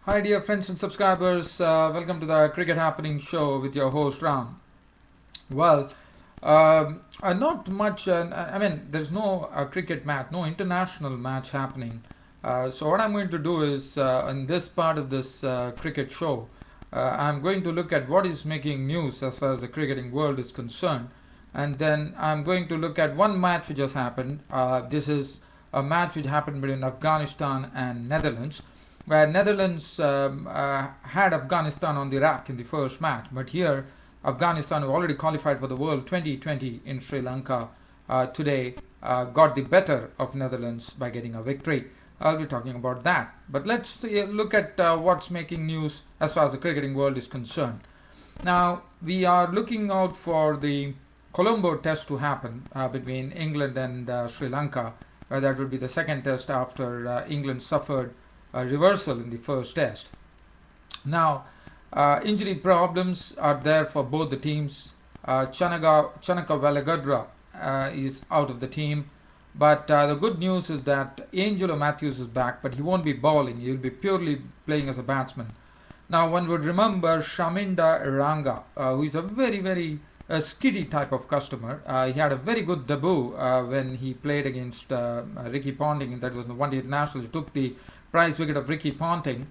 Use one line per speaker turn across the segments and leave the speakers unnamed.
Hi dear friends and subscribers, welcome to the Cricket Happening Show with your host Ram. Well, not much, there's no cricket match, no international match happening. So what I'm going to do is, in this part of this cricket show, I'm going to look at what is making news as far as the cricketing world is concerned. And then I'm going to look at one match which has happened. This is a match which happened between Afghanistan and Netherlands, where Netherlands had Afghanistan on the rack in the first match. But here, Afghanistan, who already qualified for the World 2020 in Sri Lanka, today got the better of Netherlands by getting a victory. I'll be talking about that. But let's look at what's making news as far as the cricketing world is concerned. Now, we are looking out for the Colombo test to happen between England and Sri Lanka, where that would be the second test after England suffered a reversal in the first test. Now, injury problems are there for both the teams. Chanaka Welegedara is out of the team. But the good news is that Angelo Matthews is back, but he won't be bowling. He will be purely playing as a batsman. Now, one would remember Shaminda Eranga, who is a very skiddy type of customer. He had a very good debut when he played against Ricky Ponting. That was the one-day international. He took the prize wicket of Ricky Ponting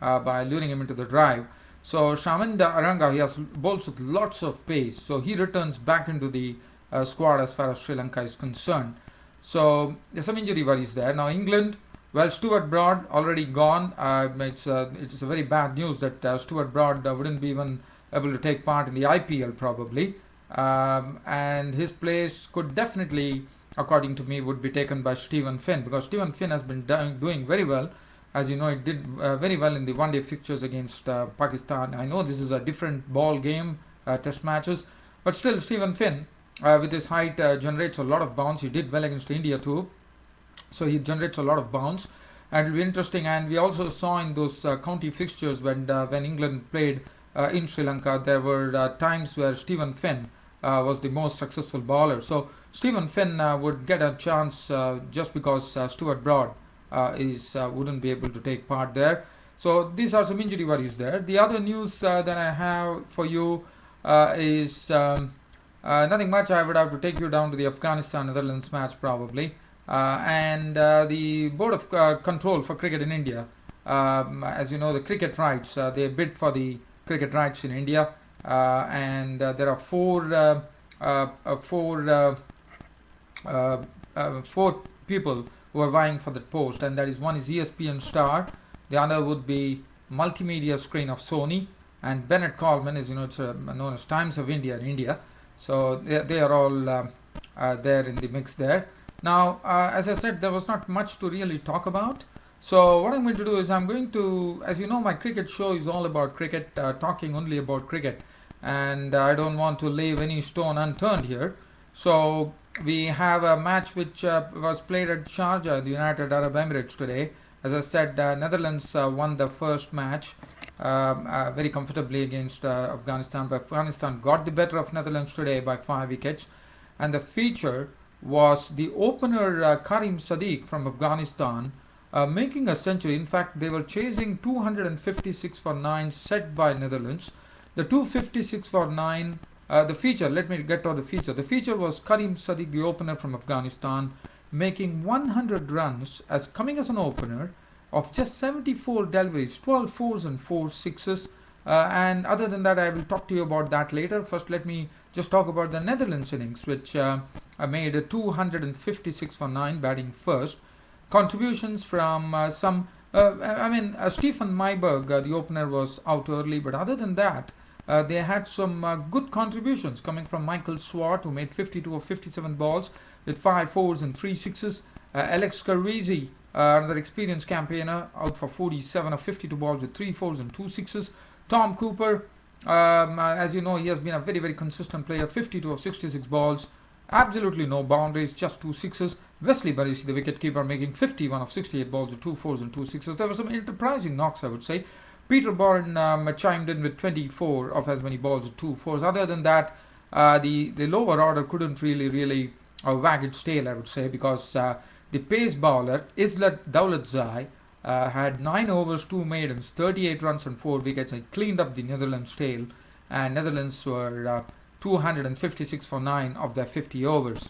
by luring him into the drive. So Shaminda Eranga, he has bowls with lots of pace. So he returns back into the squad as far as Sri Lanka is concerned. So there's some injury worries there. Now England, well, Stuart Broad already gone. It's a very bad news that Stuart Broad wouldn't be even able to take part in the IPL probably. And his place could definitely, according to me, would be taken by Stephen Finn, because Stephen Finn has been doing very well. As you know, he did very well in the one-day fixtures against Pakistan. I know this is a different ball game, test matches, but still Stephen Finn, with his height, generates a lot of bounce. He did well against India too, so he generates a lot of bounce, and it'll be interesting. And we also saw in those county fixtures when England played in Sri Lanka, there were times where Stephen Finn was the most successful bowler. So Stephen Finn would get a chance just because Stuart Broad wouldn't be able to take part there. So these are some injury worries there. The other news that I have for you is nothing much. I would have to take you down to the Afghanistan-Netherlands match probably. And the Board of Control for Cricket in India, as you know, the cricket rights, they bid for the cricket rights in India, and there are four people who are vying for that post, and that is, one is ESPN Star, the other would be multimedia screen of Sony, and Bennett Coleman, as you know, it's known as Times of India in India. So they are all there in the mix there. Now, as I said, there was not much to really talk about. So what I'm going to do is I'm going to, as you know, my cricket show is all about cricket, talking only about cricket, and I don't want to leave any stone unturned here. So we have a match which was played at Sharjah, the United Arab Emirates today. As I said, Netherlands won the first match very comfortably against Afghanistan, but Afghanistan got the better of Netherlands today by 5 wickets, and the feature was the opener Karim Sadiq from Afghanistan, making a century. In fact, they were chasing 256 for 9 set by Netherlands. The 256 for 9, the feature, let me get to the feature. The feature was Karim Sadiq, the opener from Afghanistan, making 100 runs as coming as an opener of just 74 deliveries, 12 fours and 4 sixes. And other than that, I will talk to you about that later. First, let me just talk about the Netherlands innings, which made a 256 for 9, batting first. Contributions from Stephen Myberg, the opener, was out early, but other than that, they had some good contributions coming from Michael Swart, who made 52 of 57 balls with 5 fours and 3 sixes. Alex Carrizi, another experienced campaigner, out for 47 of 52 balls with 3 fours and 2 sixes. Tom Cooper, as you know, he has been a very consistent player, 52 of 66 balls, absolutely no boundaries, just 2 sixes. Wesley Barisi, the wicketkeeper, making 51 of 68 balls with 2 fours and 2 sixes. There were some enterprising knocks, I would say. Peter Bourne chimed in with 24 of as many balls with 2 fours. Other than that, the lower order couldn't really wag its tail, I would say, because the pace bowler Islat Dawladzai had 9 overs, 2 maidens, 38 runs and 4 wickets. He cleaned up the Netherlands' tail, and Netherlands were 256 for 9 of their 50 overs.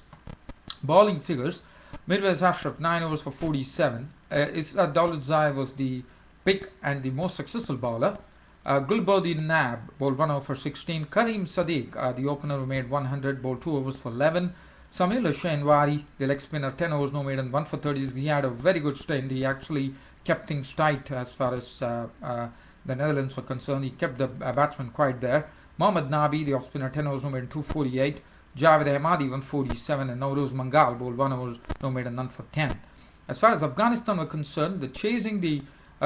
Bowling figures: Mirwais Ashraf 9 overs for 47. Israt Dauludzai was the pick and the most successful bowler. Gulbuddin Nab bowled 1 over for 16. Karim Sadiq, the opener, who made 100, bowled 2 overs for 11. Samil Shenwari, the leg spinner, 10 overs, no maiden, 1 for 30. He had a very good stint. He actually kept things tight as far as the Netherlands were concerned. He kept the batsman quite there. Mohammad Nabi, the off spinner, 10 overs, no maiden, 248. Javed Ahmadi, 147, and Nowroz Mangal bowled 1 over, no maiden, none for 10. As far as Afghanistan were concerned, chasing the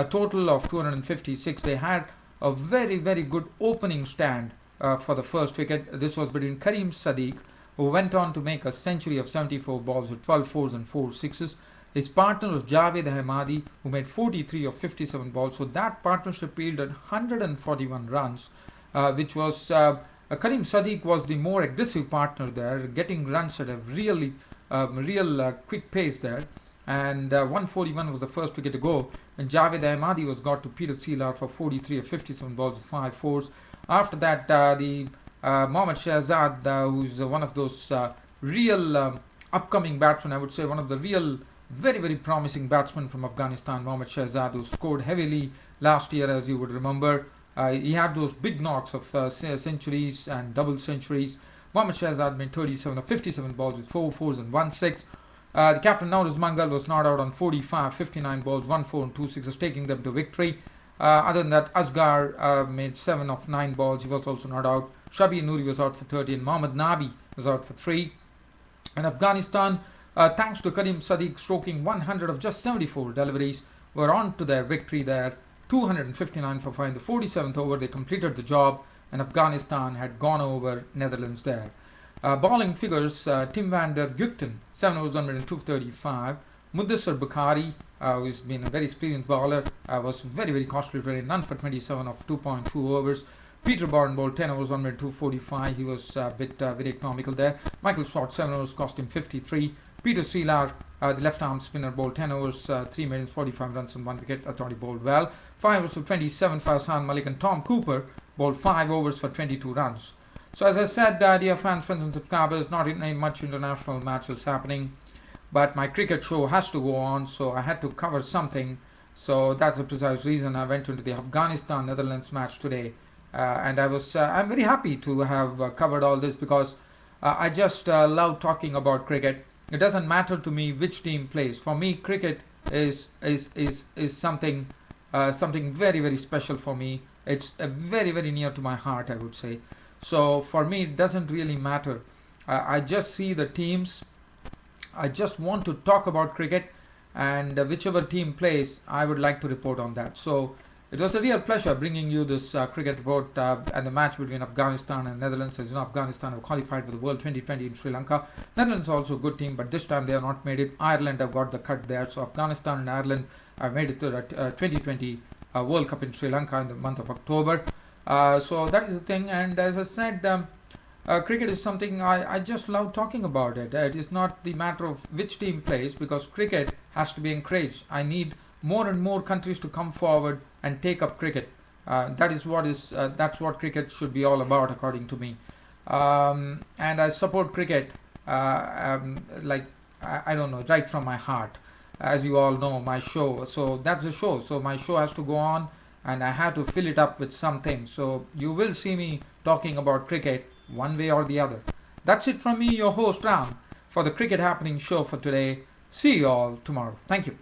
total of 256, they had a very, very good opening stand for the first wicket. This was between Karim Sadiq, who went on to make a century of 74 balls with 12 fours and 4 sixes. His partner was Javed Ahmadi, who made 43 of 57 balls. So that partnership yielded 141 runs, which was Karim Sadiq was the more aggressive partner there, getting runs at a real quick pace there. And 141 was the first wicket to go, and Javed Ahmadi was got to Peter Seelar for 43 of 57 balls with 5 fours. After that, the Mohammad Shahzad, who's one of those real upcoming batsmen, I would say one of the real very, very promising batsmen from Afghanistan, Mohammad Shahzad, who scored heavily last year, as you would remember. He had those big knocks of centuries and double centuries. Mohammad Shahzad made 37 of 57 balls with 4 fours and 1 6. The captain Nowroz Mangal was not out on 45, 59 balls, 1 4 and 2 sixes, taking them to victory. Other than that, Asghar made 7 of 9 balls. He was also not out. Shabir Noori was out for 30, and Mohammad Nabi was out for 3. And Afghanistan, thanks to Karim Sadiq stroking 100 of just 74 deliveries, were on to their victory there. 259 for 5 in the 47th over. They completed the job, and Afghanistan had gone over Netherlands there. Bowling figures: Tim van der Gugten, 7 overs, 1 minute, 235. Mudassar Bukhari, who's been a very experienced bowler, was very, very costly, very none for 27 of 2.2 overs. Peter Bourne bowled 10 overs, 1 minute, 245. He was a bit very economical there. Michael Swart, 7 overs, cost him 53. Peter Seelar, the left-arm spinner, bowled 10 overs, 3 maidens, 45 runs and 1 wicket. I thought he bowled well. 5 overs to 27 for Hassan Malik, and Tom Cooper bowled 5 overs for 22 runs. So as I said, dear fans, friends and subscribers, not much international matches happening, but my cricket show has to go on, so I had to cover something. So that's the precise reason I went into the Afghanistan-Netherlands match today. And I'm very happy to have covered all this, because I just love talking about cricket. It doesn't matter to me which team plays. For me, cricket is something very, very special for me. It's very, very near to my heart, I would say. So for me, it doesn't really matter. I just see the teams. I just want to talk about cricket, and whichever team plays, I would like to report on that. So it was a real pleasure bringing you this cricket report and the match between Afghanistan and Netherlands. As you know, Afghanistan have qualified for the World 2020 in Sri Lanka. Netherlands are also a good team, but this time they have not made it. Ireland have got the cut there. So Afghanistan and Ireland have made it to the 2020 World Cup in Sri Lanka in the month of October. So that is the thing. And as I said, cricket is something I just love talking about it. It is not the matter of which team plays, because cricket has to be encouraged. I need more and more countries to come forward and take up cricket. That's what cricket should be all about, according to me. And I support cricket like I don't know, right from my heart. As you all know, my show. So that's the show. So my show has to go on, and I have to fill it up with something. So you will see me talking about cricket one way or the other. That's it from me, your host Ram, for the Cricket Happening show for today. See you all tomorrow. Thank you.